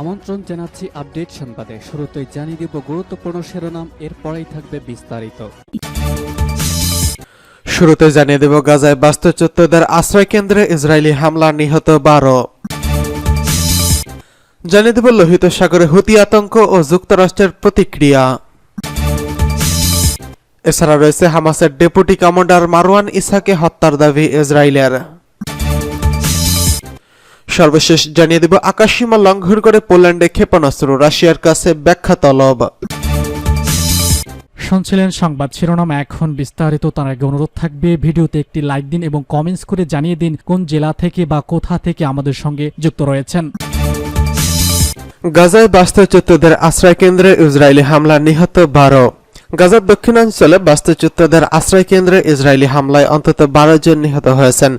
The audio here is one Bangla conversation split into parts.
আমন্ত্রণ জানাচ্ছি আপডেট সংবাদে। শুরুতেই জানিয়ে দিব গুরুত্বপূর্ণ শিরোনাম, এরপরেই থাকবে বিস্তারিত। শুরুতে জানিয়ে দেব গাজায় বাস্তুচ্যুতদের আশ্রয় কেন্দ্রে ইসরায়েলি হামলা, নিহত 12। জানিয়ে দেব লোহিত সাগরে হুতি আতঙ্ক ও যুক্তরাষ্ট্রের প্রতিক্রিয়া। এছাড়া রয়েছে হামাসের ডেপুটি কমান্ডার মারওয়ান ইসাকে হত্যার দাবি ইসরায়েলের। সর্বশেষ জানিয়ে দেব আকাশসীমা লঙ্ঘন করে পোল্যান্ডে ক্ষেপণাস্ত্র, রাশিয়ার কাছে ব্যাখ্যা তলব। শুনছিলেন সংবাদ শিরোনাম, এখন বিস্তারিত। তার আগে অনুরোধ থাকবে ভিডিওতে একটি লাইক দিন এবং কমেন্টস করে জানিয়ে দিন কোন জেলা থেকে বা কোথা থেকে আমাদের সঙ্গে যুক্ত রয়েছেন। গাজায় বাস্তুচ্যুতদের আশ্রয় কেন্দ্রে ইসরায়েলি হামলা, নিহত 12। গাজার দক্ষিণাঞ্চলে বাস্তুচ্যুতদের আশ্রয় কেন্দ্রে ইসরায়েলি হামলায় অন্তত 12 জন নিহত হয়েছেন।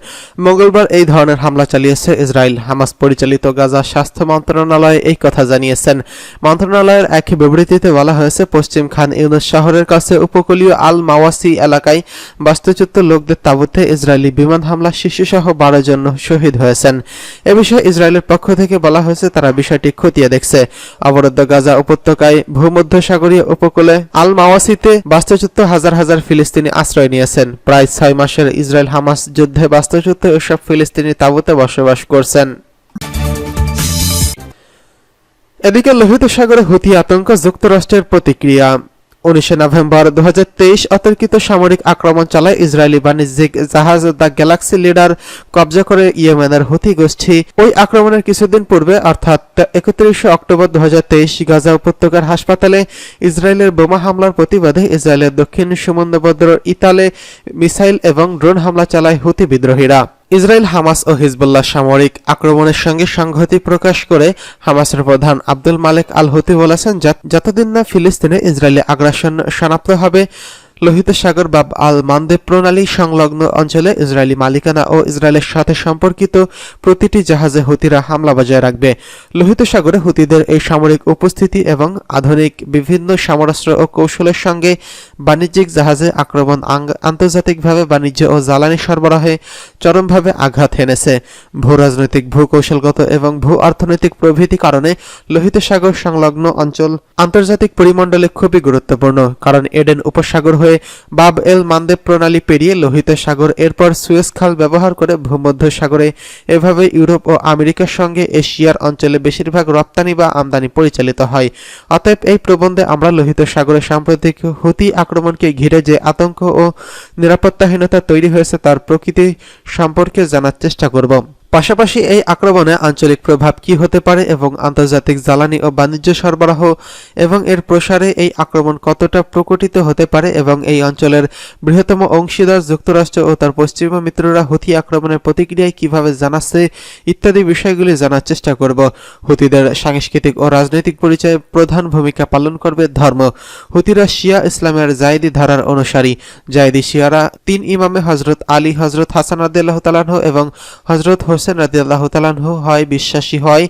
মঙ্গলবার এই ধরনের হামলা চালিয়েছে ইসরায়েল। হামাস পরিচালিত গাজা স্বাস্থ্য মন্ত্রণালয় এই কথা জানিয়েছেন। মন্ত্রণালয়ের এক বিবৃতিতে বলা হয়েছে, পশ্চিম খান ইউনুস শহরের কাছে উপকূলীয় আল মাওয়াসি এলাকায় বাস্তুচ্যুত লোকদের তাঁবুতে ইসরায়েলি বিমান হামলা শিশুসহ 12 জন শহীদ হয়েছেন। এ বিষয়ে ইসরায়েলের পক্ষ থেকে বলা হয়েছে, তারা বিষয়টি খতিয়ে দেখছে। অবরুদ্ধ গাজা উপত্যকায় ভূমধ্যসাগরীয় উপকূলে আল মাওয়াসিতে বাস্তুচ্যুত হাজার হাজার ফিলিস্তিনি আশ্রয় নিয়েছেন। প্রায় 6 মাসের ইসরায়েল হামাস যুদ্ধে বাস্তুচ্যুত এসব ফিলিস্তিনি তাঁবুতে বসবাস করছেন। এদিকে লোহিত সাগরে হুতি আতঙ্ক, যুক্তরাষ্ট্রের প্রতিক্রিয়া। 19 নভেম্বর 2023 অতর্কিত সামরিক আক্রমণ চালায় ইসরায়েলি বাণিজ্যিক জাহাজ দ্য গ্যালাক্সি লিডার কবজা করে ইয়েমেনের হুতি গোষ্ঠী। ওই আক্রমণের কিছুদিন পূর্বে অর্থাৎ 31 অক্টোবর 2023 গাজা উপত্যকার হাসপাতালে ইসরায়েলের বোমা হামলার প্রতিবাদে ইসরায়েলের দক্ষিণ সমুদ্রবন্দর ইতালে মিসাইল এবং ড্রোন হামলা চালায় হুতি বিদ্রোহীরা। ইসরায়েল, হামাস ও হিজবুল্লাহ সামরিক আক্রমণের সঙ্গে সংহতি প্রকাশ করে হামাসের প্রধান আব্দুল মালেক আল হুতি বলেছেন, যতদিন না ফিলিস্তিনে ইসরায়েলি আগ্রাসন শনাক্ত হবে, লোহিত সাগর বাব আল মানদেব প্রণালী সংলগ্ন অঞ্চলে ইসরায়েলি মালিকানা ও ইসরায়েলের সাথে সম্পর্কিত প্রতিটি জাহাজে হুতিরা হামলা বজায় রাখবে। লোহিত সাগরে হুতিদের এই সামরিক উপস্থিতি এবং আধুনিক বিভিন্ন সমরাস্ত্র ও কৌশলের সঙ্গে বাণিজ্যিক জাহাজে আক্রমণ আন্তর্জাতিকভাবে বাণিজ্য ও জ্বালানি সরবরাহে চরমভাবে আঘাত হেনেছে। ভূ রাজনৈতিক, ভূ কৌশলগত এবং ভূ অর্থনৈতিক প্রভৃতি কারণে লোহিত সাগর সংলগ্ন অঞ্চল আন্তর্জাতিক পরিমণ্ডলে খুবই গুরুত্বপূর্ণ। কারণ এডেন উপসাগর হয়ে বাব এল মানদেব প্রণালী পেরিয়ে লোহিত সাগর, এরপর সুয়েজ খাল ব্যবহার করে ভূমধ্যসাগরে, এভাবে ইউরোপ ও আমেরিকার সঙ্গে এশিয়ার অঞ্চলে বেশিরভাগ রপ্তানি বা আমদানি পরিচালিত হয়। অতএব এই প্রবন্ধে আমরা লোহিত সাগরে সাম্প্রতিক হুতি আক্রমণকে ঘিরে যে আতঙ্ক ও নিরাপত্তাহীনতা তৈরি হয়েছে তার প্রকৃতি সম্পর্কে জানার চেষ্টা করব। পাশাপাশি এই আক্রমণে আঞ্চলিক প্রভাব কি হতে পারে এবং আন্তর্জাতিক জ্বালানি ও বাণিজ্য সরবরাহ এবং এর প্রসারে এই আক্রমণ কতটা প্রকটিত হতে পারে এবং এই অঞ্চলের বৃহত্তম অংশীদার যুক্তরাষ্ট্র ও তার পশ্চিমা মিত্ররা হুতি আক্রমণের প্রতিক্রিয়ায় কিভাবে জানাচ্ছে ইত্যাদি বিষয়গুলি জানার চেষ্টা করব। হুতিদের সাংস্কৃতিক ও রাজনৈতিক পরিচয়ে প্রধান ভূমিকা পালন করবে ধর্ম। হুতিরা শিয়া ইসলামের জায়েদি ধারার অনুসারী। জায়েদি শিয়ারা 3 ইমামে হযরত আলী, হযরত হাসান রাদিয়াল্লাহু তাআলা আনহু এবং হযরত হোসেন রাদিয়াল্লাহু তাআলা আনহু হয় বিশ্বাসী হয়।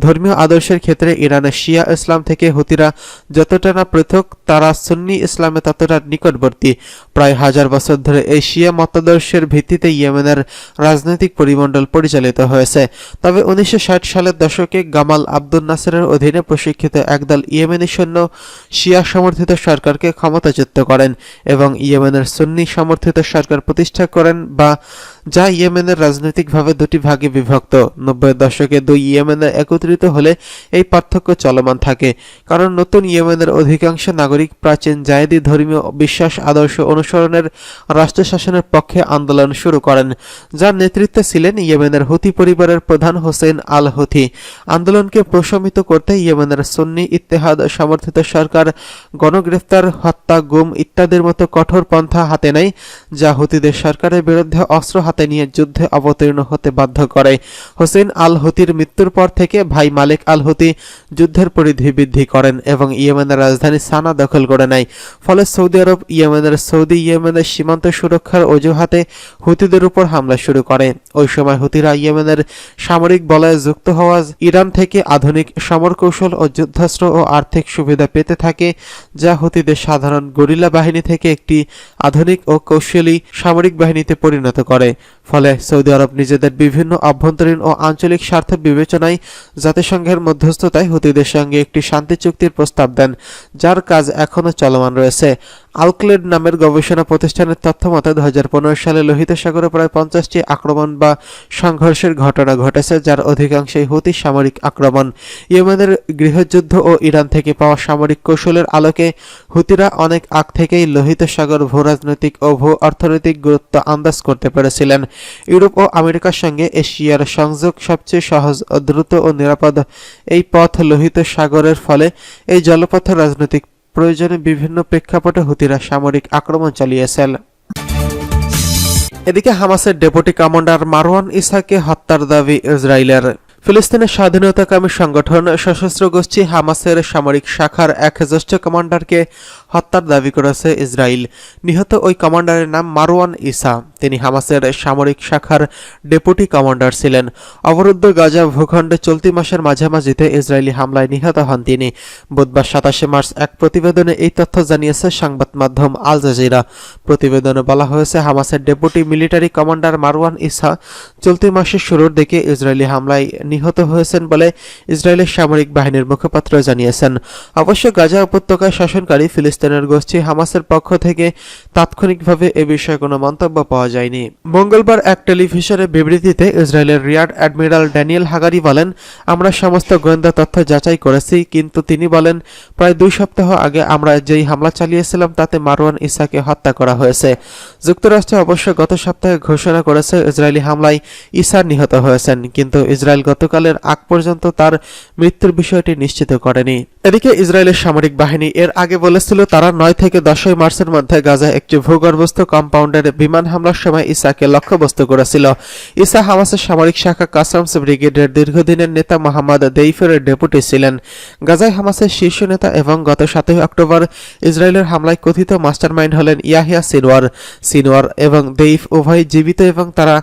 ধর্মীয় আদর্শের ক্ষেত্রে ইরানের শিয়া ইসলাম থেকে হুতিরা যতটা না পৃথক, তারা সুন্নি ইসলামে ততটা নিকটবর্তী। প্রায় 1000 বছর ধরে এই শিয়া মতাদর্শের ভিত্তিতে ইয়েমেনের রাজনৈতিক পরিমণ্ডল পরিচালিত হয়েছে। তবে 1960 সালের দশকে গামাল আব্দুল নাসেরের অধীনে প্রশিক্ষিত একদল ইয়েমেনি সৈন্য শিয়া সমর্থিত সরকারকে ক্ষমতাচ্যুত করেন এবং ইয়েমেনের সুন্নি সমর্থিত সরকার প্রতিষ্ঠা করেন, যা ইয়েমেনের রাজনৈতিকভাবে দুটি ভাগে বিভক্ত। 90-এর দশকে দুই ইয়েমেনে একত্রিত হলে এই পার্থক্য চলমান থাকে, কারণ নতুন ইয়েমেনের অধিকাংশ নাগরিক প্রাচীন জায়েদি ধর্মীয় বিশ্বাস আদর্শ অনুসরণের রাষ্ট্র শাসনের পক্ষে আন্দোলন শুরু করেন, যার নেতৃত্বে ছিলেন ইয়েমেনের হুতি পরিবারের প্রধান হোসেন আল হুতি। আন্দোলনকে প্রশমিত করতে ইয়েমেনের সুন্নি ইত্তেহাদ সমর্থিত সরকার গণগ্রেফতার, হত্যা, গুম ইত্যাদির মতো কঠোর পন্থা হাতে নেয়, যা হুতিদের সরকারের বিরুদ্ধে অস্ত্র হাতে নিয়ে যুদ্ধে অবতীর্ণ হতে বাধ্য করে। হোসেন আল হুতির মৃত্যুর পর থেকে ভাই মালেক আল হুতি যুদ্ধের পরিধি বৃদ্ধি করেন এবং ইয়েমেনের রাজধানী সানা দখল করে নেয়। ফলে সৌদি আরব ইয়েমেনের সীমান্ত সুরক্ষার অজুহাতে হুতিদের উপর হামলা শুরু করে। ওই সময় হুতিরা ইয়েমেনের সামরিক বলয়ে যুক্ত হওয়া ইরান থেকে আধুনিক সমর কৌশল ও যুদ্ধাস্ত্র ও আর্থিক সুবিধা পেতে থাকে, যা হুতিদের সাধারণ গরিলা বাহিনী থেকে একটি আধুনিক ও কৌশলী সামরিক বাহিনীতে পরিণত করে। ফলে সৌদি আরব নিজেদের বিভিন্ন অভ্যন্তরীণ ও আঞ্চলিক স্বার্থ বিবেচনায় জাতিসংঘের মধ্যস্থতায় হুতিদের সঙ্গে একটি শান্তি চুক্তির প্রস্তাব দেন, যার কাজ এখনও চলমান রয়েছে। আলক্লেড নামের গবেষণা প্রতিষ্ঠানের তথ্য মতে 2015 সালে লোহিত সাগরে প্রায় 50টি আক্রমণ বা সংঘর্ষের ঘটনা ঘটেছে, যার অধিকাংশই হুতি সামরিক আক্রমণ। ইয়েমেনের গৃহযুদ্ধ ও ইরান থেকে পাওয়া সামরিক কৌশলের আলোকে হুতিরা অনেক আগ থেকেই লোহিত সাগর ভূরাজনৈতিক ও ভূ অর্থনৈতিক গুরুত্ব আন্দাজ করতে পেরেছিলেন। ইউরোপ ও আমেরিকার সঙ্গে এশিয়ার সংযোগ সবচেয়ে সহজ, দ্রুত ও নিরাপদ এই পথ লোহিত সাগরের ফলে এই জলপথ রাজনৈতিক প্রয়োজনে বিভিন্ন প্রেক্ষাপটে হুতিরা সামরিক আক্রমণ চালিয়েছেন। এদিকে হামাসের ডেপুটি কমান্ডার মারওয়ান ইসাকে হত্যার দাবি ইসরায়েলের। ফিলিস্তিনের স্বাধীনতাকামী সংগঠন সশস্ত্র গোষ্ঠী হামাসের সামরিক শাখার এক জ্যেষ্ঠ কমান্ডারকে হত্যার দাবি করেছে ইসরায়েল। নিহত ওই কমান্ডারের নাম মারওয়ান ইসা। তিনি হামাসের সামরিক শাখার ডেপুটি কমান্ডার ছিলেন। অবরুদ্ধ গাজা ভূখণ্ডে চলতি মাসের মাঝামাঝিতে ইসরায়েলি হামলায় নিহত হন তিনি। বুধবার 27 মার্চ এক প্রতিবেদনে এই তথ্য জানিয়েছে সংবাদ মাধ্যম আল জাজিরা। প্রতিবেদনে বলা হয়েছে, হামাসের ডেপুটি মিলিটারি কমান্ডার মারওয়ান ইসা চলতি মাসের শুরুর দিকে ইসরায়েলি হামলায় নিহত হয়েছেন বলে ইসরায়েলের সামরিক বাহিনীর মুখপাত্র জানিয়েছেন। অবশ্য গাজা উপত্যকায় শাসনকারী ফিলিস্তিনের গোষ্ঠী হামাসের পক্ষ থেকে তাৎক্ষণিকভাবে এ বিষয়ে কোনো মন্তব্য পাওয়া যায়নি। মঙ্গলবার এক টেলিভিশনের বিবৃতিতে ইসরায়েলের রিয়ার অ্যাডমিরাল ড্যানিয়েল হাগারি বলেন, আমরা সমস্ত গোয়েন্দা তথ্য যাচাই করেছি, কিন্তু তিনি বলেন, প্রায় 2 সপ্তাহ আগে আমরা যেই হামলা চালিয়েছিলাম তাতে মারওয়ান ইসাকে হত্যা করা হয়েছে। যুক্তরাষ্ট্র অবশ্য গত সপ্তাহে ঘোষণা করেছে ইসরায়েলি হামলায় ইসা নিহত হয়েছেন, কিন্তু ইসরায়েল গতকালের আগ পর্যন্ত তার মৃত্যুর বিষয়টি নিশ্চিত করেনি। এদিকে ইসরায়েলের সামরিক বাহিনী এর আগে বলেছিল তারা 9 থেকে 10 মার্চের মধ্যে গাজায় একটি ভূগর্ভস্থ কম্পাউন্ডের বিমান হামলার সময় ইসাকে লক্ষ্যবস্তু করেছিল। ইসা হামাসের সামরিক শাখা কাসামস ব্রিগেডের দীর্ঘদিনের নেতা মোহাম্মদ দেইফের ডেপুটি ছিলেন। গাজায় হামাসের শীর্ষ নেতা এবং গত 7 অক্টোবর ইসরায়েলের হামলায় কথিত মাস্টারমাইন্ড হলেন ইয়াহিয়া সিনওয়ার। সিনওয়ার এবং দেইফ উভয় জীবিত এবং তারা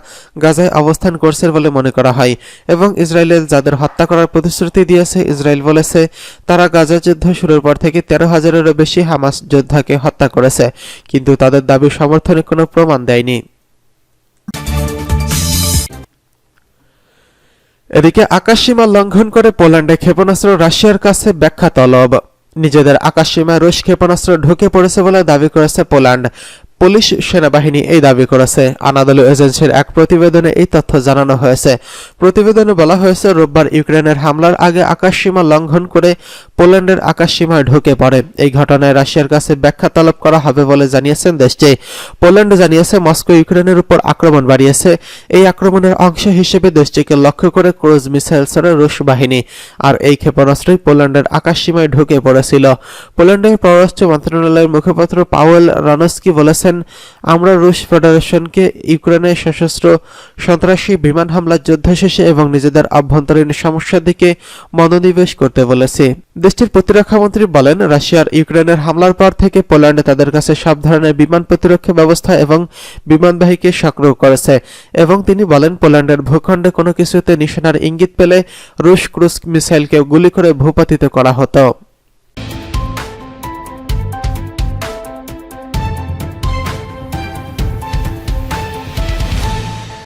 গাজায় অবস্থান করছেন বলে মনে করা হয় এবং ইসরায়েল যাদের হত্যা করার প্রতিশ্রুতি দিয়েছে, ইসরায়েল বলেছে তারা গাজা যুদ্ধ শুরুর পর থেকে 13,000-এরও বেশি হামাস যোদ্ধাকে হত্যা করেছে, কিন্তু তাদের দাবি সমর্থনে কোনো প্রমাণ দেয়নি। এদিকে আকাশসীমা লঙ্ঘন করে পোল্যান্ডে ক্ষেপণাস্ত্র রাশিয়ার কাছে ব্যাখ্যা তলব। নিজেদের আকাশসীমায় রুশ ক্ষেপণাস্ত্র ঢুকে পড়েছে বলে দাবি করেছে পোল্যান্ড। পুলিশ সেনাবাহিনী এই দাবি করেছে। আনাদোলু এজেন্সির এক প্রতিবেদনে এই তথ্য জানানো হয়েছে। প্রতিবেদনে বলা হয়েছে, রোববার ইউক্রেনের হামলার আগে আকাশসীমা লঙ্ঘন করে পোল্যান্ডের আকাশসীমায় ঢুকে পড়ে। এই ঘটনায় রাশিয়ার কাছে ব্যাখ্যা তলব করা হবে বলে জানিয়েছেন দেশটি। পোল্যান্ড জানিয়েছে মস্কো ইউক্রেনের উপর আক্রমণ বাড়িয়েছে। এই আক্রমণের অংশ হিসেবে দেশটিকে লক্ষ্য করে ক্রুজ মিসাইল ছোড়ে রুশ বাহিনী। আর এই ক্ষেপণাস্ত্রই পোল্যান্ডের আকাশসীমায় ঢুকে পড়েছিল। পোল্যান্ডের পররাষ্ট্র মন্ত্রণালয়ের মুখপাত্র পাওয়েল রানস্কি বলেছেন, আমরা রুশ ফেডারেশনকে ইউক্রেনের সশস্ত্র সন্ত্রাসী বিমান হামলার যুদ্ধ শেষে এবং নিজেদের অভ্যন্তরীণ সমস্যার দিকে মনোনিবেশ করতে বলেছি। দেশটির প্রতিরক্ষামন্ত্রী বলেন, রাশিয়ার ইউক্রেনের হামলার পর থেকে পোল্যান্ড তাদের কাছে সব ধরনের বিমান প্রতিরক্ষা ব্যবস্থা এবং বিমানবাহীকে সক্রিয় করেছে এবং তিনি বলেন, পোল্যান্ডের ভূখণ্ডে কোনো কিছুতে নিশানার ইঙ্গিত পেলে রুশ ক্রুজ মিসাইলকে গুলি করে ভূপাতিত করা হতো।